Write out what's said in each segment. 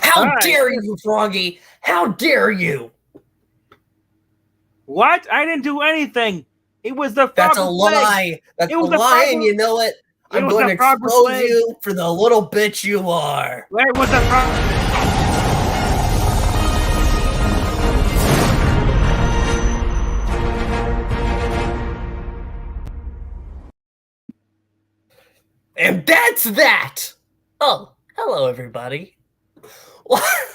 How dare you, Froggy? How dare you? What? I didn't do anything. It was the frog. That's a lie. That's a lie, and you know it. I'm going to expose you for the little bitch you are. Where was the frog? And that's that. Oh, hello, everybody.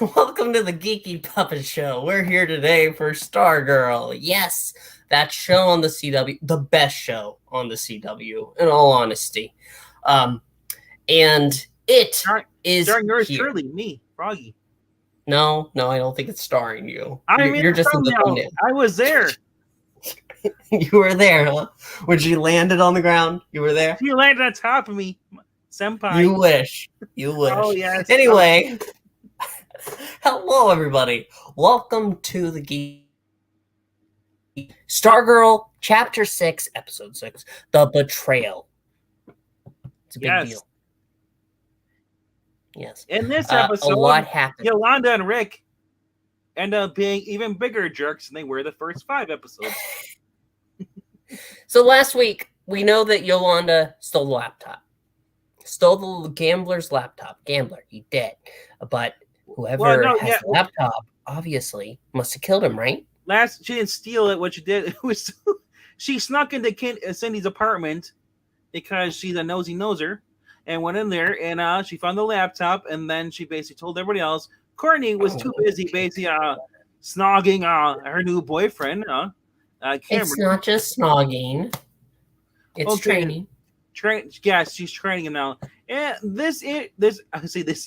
Welcome to the Geeky Puppet Show. We're here today for Stargirl. Yes, that show on the CW, the best show on the CW, in all honesty. And it is starring yours here. truly, me, Froggy. No, I don't think it's starring you. You're just in the thumbnail. I was there. You were there, huh? When she landed on the ground, you were there? You landed on top of me, senpai. You wish. Oh, yes. Anyway, hello, everybody. Welcome to the Stargirl, Chapter 6, Episode 6, The Betrayal. It's a big deal. Yes. In this episode, a lot happened. Yolanda and Rick end up being even bigger jerks than they were the first 5 episodes. So last week, we know that Yolanda stole the laptop. Stole the gambler's laptop. Gambler, he dead. But whoever has the laptop, obviously, must have killed him, right? She didn't steal it. What she did was she snuck into Cindy's apartment because she's a nosy noser and went in there and she found the laptop, and then she basically told everybody else. Courtney was too busy basically snogging her new boyfriend, Cameron. It's not just snogging. It's training. Yes, she's training him now. And this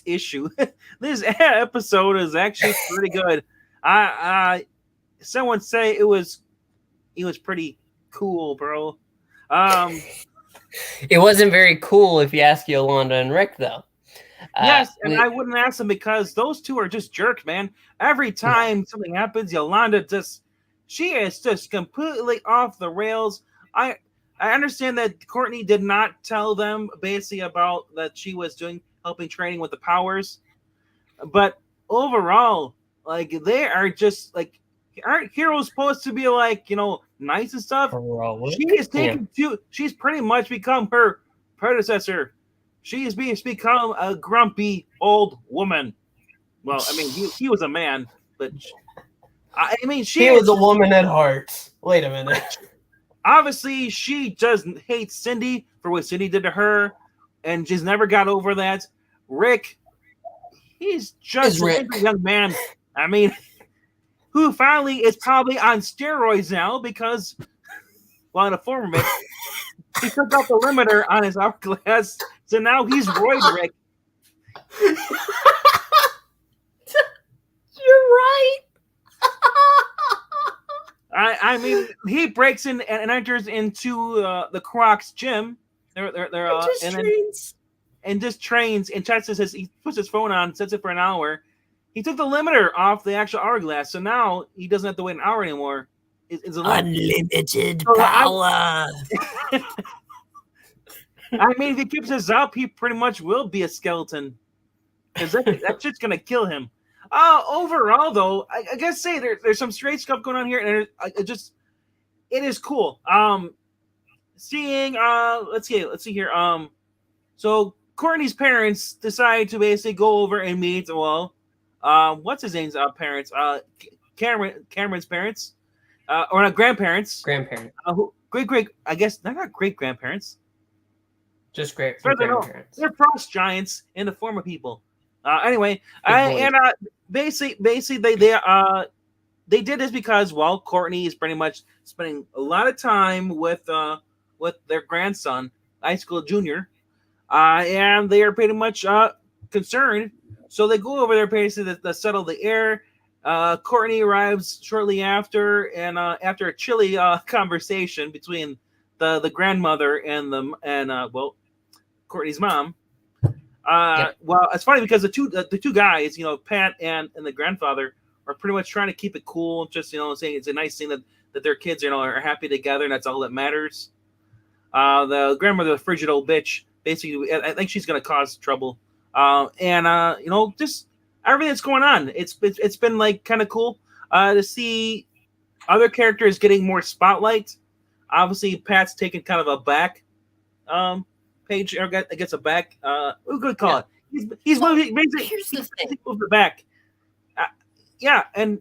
issue, this episode is actually pretty good. Someone say it was pretty cool, bro. It wasn't very cool if you ask Yolanda and Rick, though. Yes, and I wouldn't ask them because those two are just jerks, man. Every time something happens, Yolanda she is just completely off the rails. I understand that Courtney did not tell them basically about that she was helping training with the powers, but overall, like, they are just like, aren't heroes supposed to be like, nice and stuff? She is she's pretty much become her predecessor. She has become a grumpy old woman. Well, I mean, he was a man, but she was a woman at heart. Wait a minute. Obviously, she doesn't hate Cindy for what Cindy did to her, and she's never got over that. Rick, he's just a young man. I mean, who finally is probably on steroids now because, well, in a former mix, he took out the limiter on his hourglass, so now he's Roid Rick. You're right. I mean, he breaks in and enters into the Crocs gym. And just trains and checks he puts his phone on, sets it for an hour. He took the limiter off the actual hourglass, so now he doesn't have to wait an hour anymore. It's unlimited power. I mean, if he keeps this up, he pretty much will be a skeleton. Because that shit's gonna kill him. Overall, though, I guess there's some straight stuff going on here, and it is cool. Seeing let's see here. So Courtney's parents decide to basically go over and meet. Well, what's his name's parents? Cameron's parents, or not grandparents. Grandparents. Great. I guess they're not great grandparents. Just great grandparents. They're frost giants in the form of people. Anyway, basically they did this because, well, Courtney is pretty much spending a lot of time with their grandson, high school junior, and they are pretty much concerned. So they go over there basically to settle the air. Courtney arrives shortly after, and after a chilly conversation between the grandmother and Courtney's mom. Well, it's funny because the two guys, Pat and the grandfather, are pretty much trying to keep it cool. Just saying it's a nice thing that their kids are happy together, and that's all that matters. The grandmother, the frigid old bitch, basically, I think she's gonna cause trouble. And just everything that's going on. It's been like kind of cool to see other characters getting more spotlight. Obviously, Pat's taking kind of a back page, or gets a back. What could we call it? He's moving. Here's the thing. Move the back. Yeah, and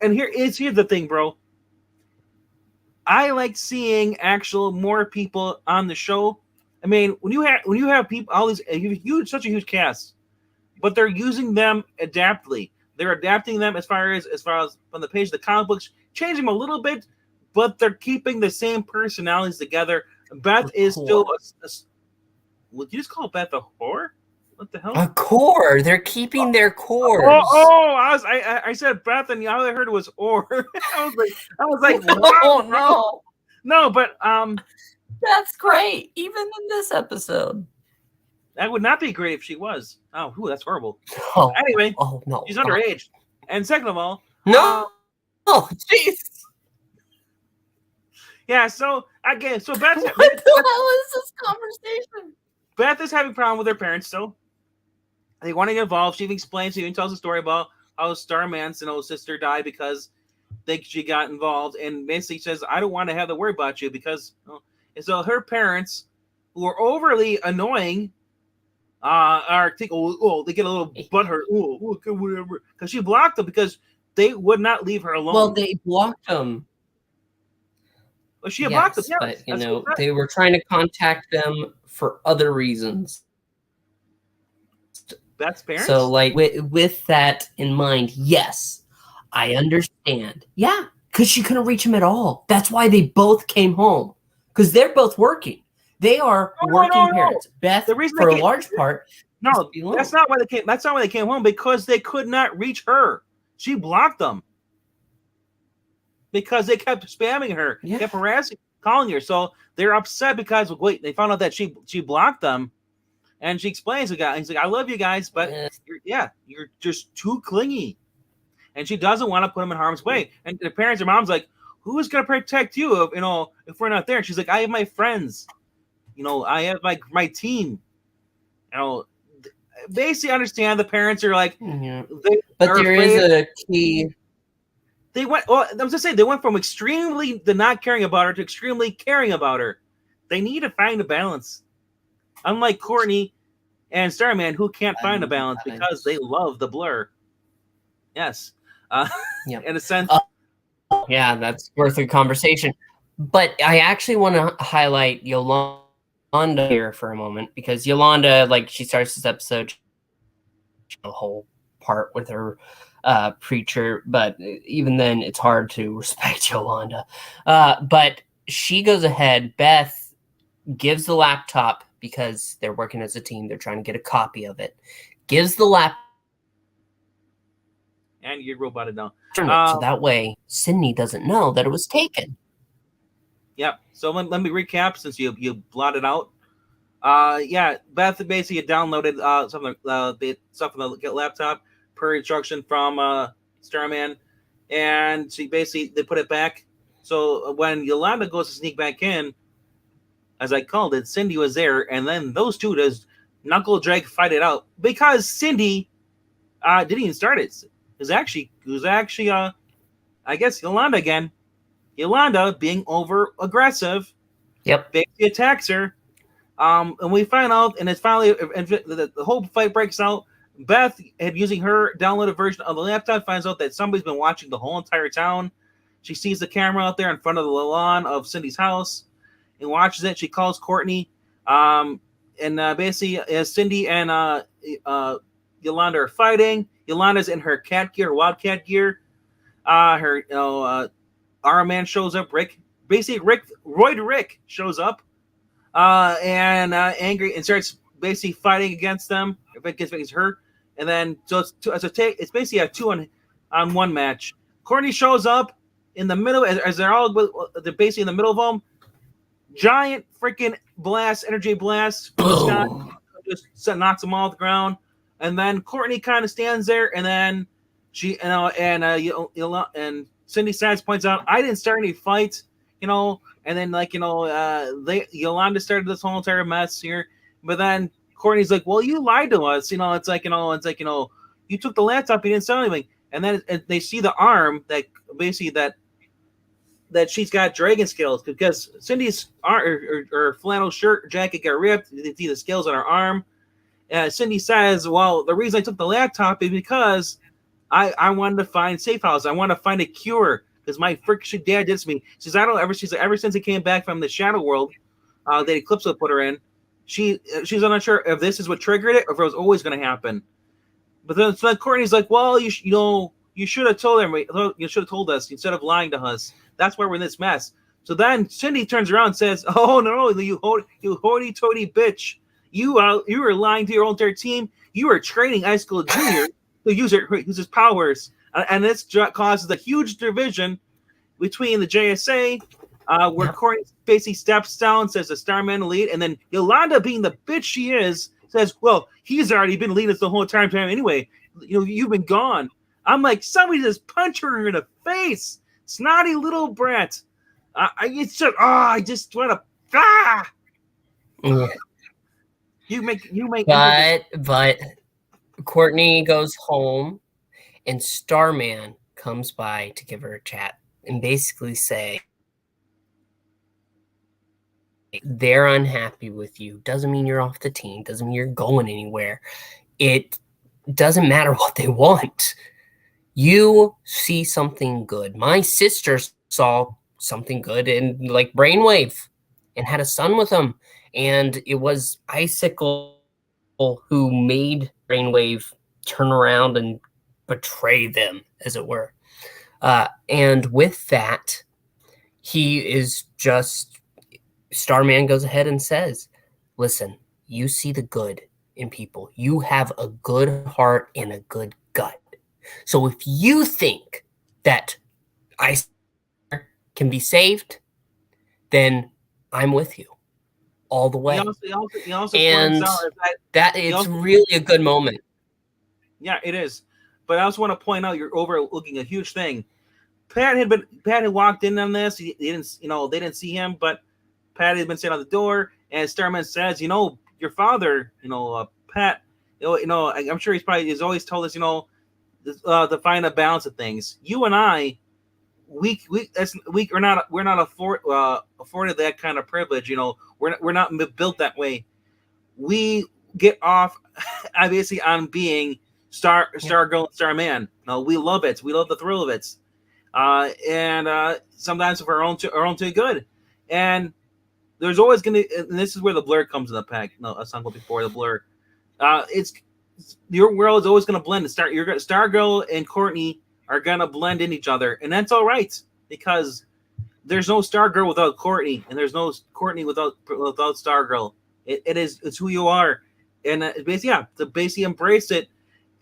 here's the thing, bro. I like seeing actual more people on the show. I mean, when you have people, all these such a huge cast, but they're using them adaptly. They're adapting them as far as from the page of the comic books, changing them a little bit, but they're keeping the same personalities together. Beth is still would you just call Beth a whore? What the hell? A core. They're keeping their cores. I said Beth, and all I heard was or. I was like, no, no, but that's great. Even in this episode, that would not be great if she was. Oh, that's horrible. Oh, anyway, no, she's underage, and second of all, no, oh, jeez. Yeah, so again, Beth. What the hell is this conversation? Beth is having a problem with her parents, so they want to get involved. She even explains, she even tells a story about how Starman's sister died because she got involved, and basically says, "I don't want to have to worry about you because." And so her parents, who are overly annoying, are think, they get a little butthurt, whatever, because she blocked them because they would not leave her alone. Well, they blocked them. Well, she blocked them, but they were trying to contact them for other reasons. That's parents. So, like, with that in mind, yes, I understand. Yeah, because she couldn't reach him at all. That's why they both came home, because they're both working. They are working parents. Beth, the reason for a large part. No, that's not why they came. That's not why they came home, because they could not reach her. She blocked them because they kept spamming her, kept harassing, calling her. So they're upset because they found out that she blocked them. And she explains to the guy, he's like, "I love you guys, but you're just too clingy." And she doesn't want to put him in harm's way. And the parents, her mom's like, "Who's gonna protect you if we're not there?" And she's like, "I have my friends, I have my team." Basically understand the parents are like, but there is a key. They went. Well, I was just saying they went from extremely not caring about her to extremely caring about her. They need to find a balance. Unlike Courtney and Starman, who can't find a balance because they love the blur. Yes. In a sense. Yeah, that's worth a conversation. But I actually want to highlight Yolanda here for a moment, because Yolanda, she starts this episode, a whole part with her preacher, but even then it's hard to respect Yolanda. But she goes ahead. Beth gives the laptop, because they're working as a team. They're trying to get a copy of it. Gives the laptop. And you robot it down. So that way, Cindy doesn't know that it was taken. Yep. So let me recap, since you blotted out. Beth basically downloaded the stuff on the laptop per instruction from Starman, and they put it back. So when Yolanda goes to sneak back in, as I called it, Cindy was there, and then those two just knuckle drag fight it out, because Cindy didn't even start it. It was actually I guess Yolanda again. Yolanda being over aggressive. Yep. Basically attacks her. And we find out, and it's finally the whole fight breaks out. Beth, using her downloaded version of the laptop, finds out that somebody's been watching the whole entire town. She sees the camera out there in front of the lawn of Cindy's house and watches it. She calls Courtney. And basically, as Cindy and Yolanda are fighting, Yolanda's in her cat gear, wildcat gear. Her Arrow Man shows up. Rick shows up, and angry, and starts basically fighting against them. If it gets hurt, and then so it's basically a 2-on-1 match. Courtney shows up in the middle as they're basically in the middle of them. Giant freaking energy blast from the sky, just knocks them all off the ground. And then Courtney kind of stands there, and then she, and Cindy Sides points out, "I didn't start any fights, and then Yolanda started this whole entire mess here." But then Courtney's like, well, you lied to us. You you took the laptop, you didn't sell anything. And then they see the arm that basically that she's got dragon scales because Cindy's her flannel shirt jacket got ripped. You can see the scales on her arm. Cindy says, well, the reason I took the laptop is because I wanted to find safe house. I want to find a cure because my freaking dad did this to me. She says, she's like, ever since he came back from the shadow world, that Eclipse put her in, she's not sure if this is what triggered it or if it was always going to happen. But then Courtney's like, well, you should have told him. You should have told us instead of lying to us. That's why we're in this mess. So then Cindy turns around and says, oh, no, you hoity-toity bitch. You were lying to your own entire team. You were training High School Junior to use his powers. And this causes a huge division between the JSA, where Courtney basically steps down, says the Starman lead, and then Yolanda, being the bitch she is, says, well, he's already been leading us the whole entire time anyway. You've been gone. I'm like, somebody just punch her in the face. Snotty little brat. I just want to. You make. But Courtney goes home, and Starman comes by to give her a chat and basically say they're unhappy with you. Doesn't mean you're off the team. Doesn't mean you're going anywhere. It doesn't matter what they want. You see something good. My sister saw something good in like Brainwave and had a son with him. And it was Icicle who made Brainwave turn around and betray them, as it were. And with that, he is just, Starman goes ahead and says, listen, you see the good in people. You have a good heart and a good gut. So if you think that I can be saved, then I'm with you all the way. He also and points out that it's really a good moment. Yeah, it is. But I also want to point out you're overlooking a huge thing. Pat had walked in on this. They didn't see him, but Pat had been sitting at the door, and Starman says, your father, Pat, I'm sure he's always told us, to find a balance of things. You and I, we're not afforded that kind of privilege. We're not built that way. We get off, obviously, on being Stargirl and Starman. We love it. We love the thrill of it. And sometimes for our own too good. And there's always and this is where the blur comes in the pack. No, that's not before the blur. It's your world is always going to blend. Stargirl and Courtney are going to blend in each other, and that's all right because there's no Stargirl without Courtney, and there's no Courtney without Stargirl. It's who you are, and to basically embrace it.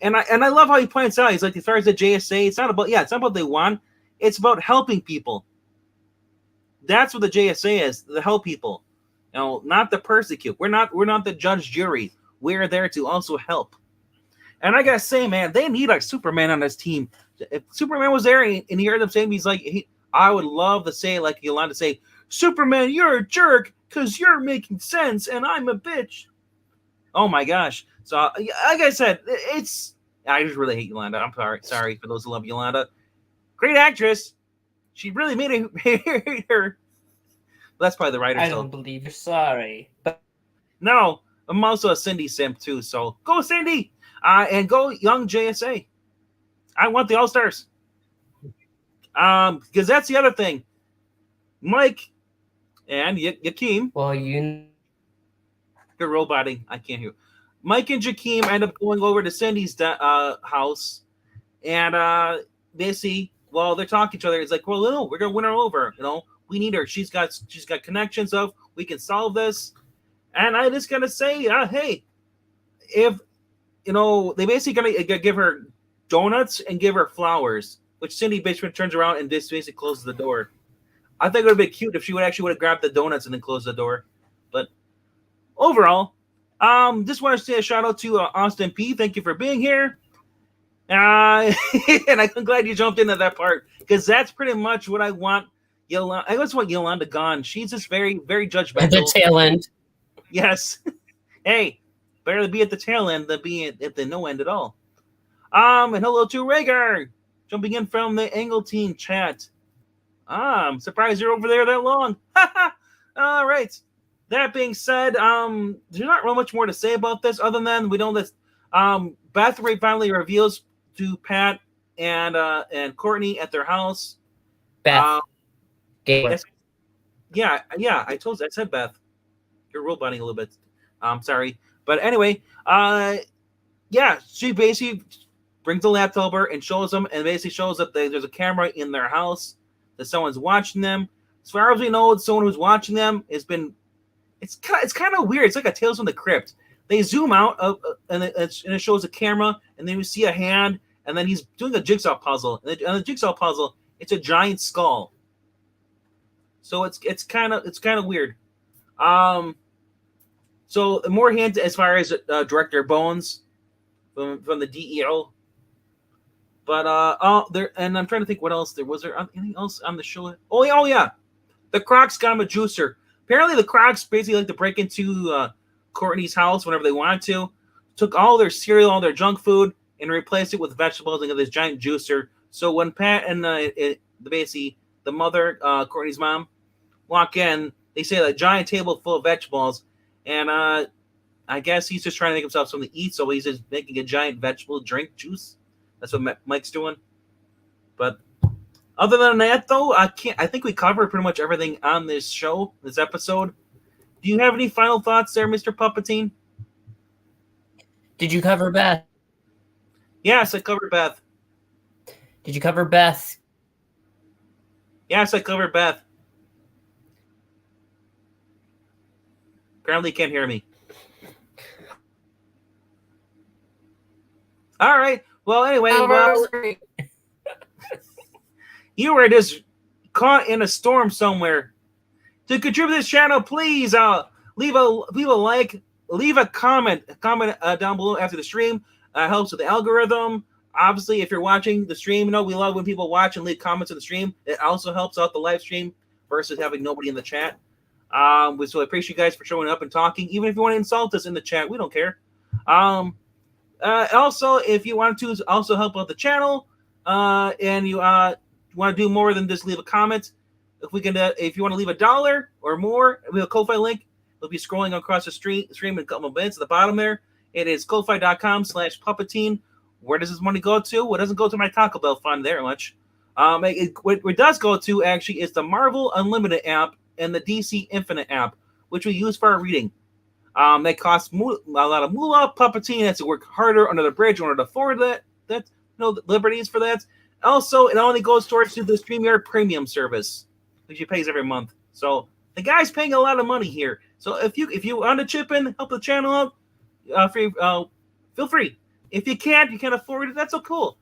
And I love how he points out. He's like, as far as the JSA, it's not about what they want. It's about helping people. That's what the JSA is, to help people. Not to persecute. We're not the judge jury. We're there to also help. And I gotta say, man, they need a Superman on this team. If Superman was there and he heard them saying, he's like, I would love to say, like Yolanda say, Superman, you're a jerk because you're making sense and I'm a bitch. Oh my gosh. So, like I said, I just really hate Yolanda. I'm sorry for those who love Yolanda. Great actress. She really made her. That's probably the writer. I don't believe you're sorry. No, I'm also a Cindy simp too. So go Cindy, and go young JSA. I want the All-Stars. Because that's the other thing. Mike and Yakeem. Well, you're roboting. I can't hear. Mike and Jakeem end up going over to Cindy's house, and basically, while they're talking to each other, it's like, well, no, we're gonna win her over. We need her. She's got connections of we can solve this. And I just gotta say, hey, if they basically gonna give her donuts and give her flowers, which Cindy basically turns around and just basically closes the door. I think it would have been cute if she would have grabbed the donuts and then closed the door. But overall, just want to say a shout out to Austin P. Thank you for being here. And I'm glad you jumped into that part because that's pretty much what I want. I just want Yolanda gone. She's just very, very judgmental. At the tail end. Yes. Hey, Better to be at the tail end than be at the no end at all. And hello to Rhaegar, jumping in from the Angle Team chat. I'm surprised you're over there that long. All right. That being said, there's not really much more to say about this other than we know that Beth finally reveals to Pat and Courtney at their house. Beth. Yes, yeah. I said Beth. You're roboting a little bit. Sorry, but anyway, yeah. She basically brings the laptop over and shows them, and basically shows that there's a camera in their house, that someone's watching them. As far as we know, someone who's watching them has been. It's kind of weird. It's like a Tales from the Crypt. They zoom out and it shows a camera, and then we see a hand, and then he's doing a jigsaw puzzle. And the jigsaw puzzle, it's a giant skull. So it's kind of weird. So more hints as far as Director Bones from the DEO. But there, and I'm trying to think what else there was. There anything else on the show? Oh yeah, the Crocs got him a juicer. Apparently, the Crocs basically like to break into Courtney's house whenever they wanted to. Took all their cereal, all their junk food, and replaced it with vegetables and got this giant juicer. So when Pat and basically the mother, Courtney's mom, walk in, they say a giant table full of vegetables, and I guess he's just trying to make himself something to eat, so he's just making a giant vegetable drink juice. That's what Mike's doing. But other than that, though, I think we covered pretty much everything on this show, this episode. Do you have any final thoughts there, Mr. Puppetine? Did you cover Beth? Yes, I covered Beth. Did you cover Beth? Yes, I covered Beth. Apparently, you can't hear me. All right. Well, anyway, you were just caught in a storm somewhere. To contribute to this channel, please leave a like, leave a comment down below after the stream. Helps with the algorithm. Obviously, if you're watching the stream, we love when people watch and leave comments in the stream. It also helps out the live stream versus having nobody in the chat. So I appreciate you guys for showing up and talking. Even if you want to insult us in the chat, we don't care. Also, if you want to also help out the channel, and you want to do more than just leave a comment, if you want to leave $1 or more, we have a Ko-Fi link. It'll be scrolling across the stream in a couple of minutes. At the bottom there, it is kofi.com/puppetine. Where does this money go to? Well, it doesn't go to my Taco Bell fund there much. What it does go to actually is the Marvel Unlimited app and the DC Infinite app, which we use for our reading. That costs a lot of moolah. Puppetine has to work harder under the bridge in order to afford that the liberties for that. Also, it only goes towards the StreamYard Premium service, which he pays every month. So the guy's paying a lot of money here. So if you want to chip in, help the channel out, feel free. If you can't afford it, that's so cool.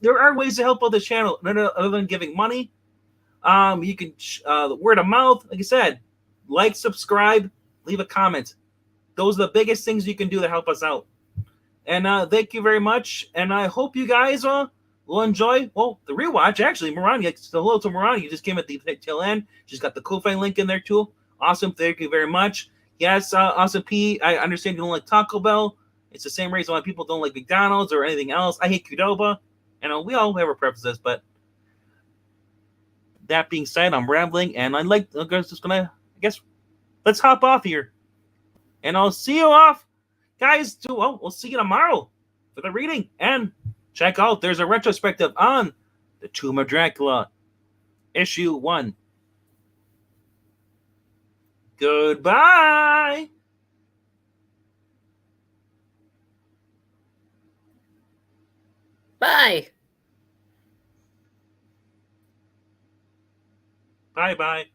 There are ways to help out the channel other than giving money. You can word of mouth, like I said, like, subscribe, leave a comment. Those are the biggest things you can do to help us out. And thank you very much. And I hope you guys will enjoy, the rewatch. Actually, Marani, hello to Marani. You just came at the tail end. She's got the Ko-Fi link in there, too. Awesome. Thank you very much. Yes, Awesome P, I understand you don't like Taco Bell. It's the same reason why people don't like McDonald's or anything else. I hate Qdoba. We all have our preferences, but that being said, I'm rambling, and let's hop off here. And I'll see you off, guys. We'll see you tomorrow for the reading. And check out, there's a retrospective on The Tomb of Dracula, issue 1. Goodbye. Bye. Bye-bye.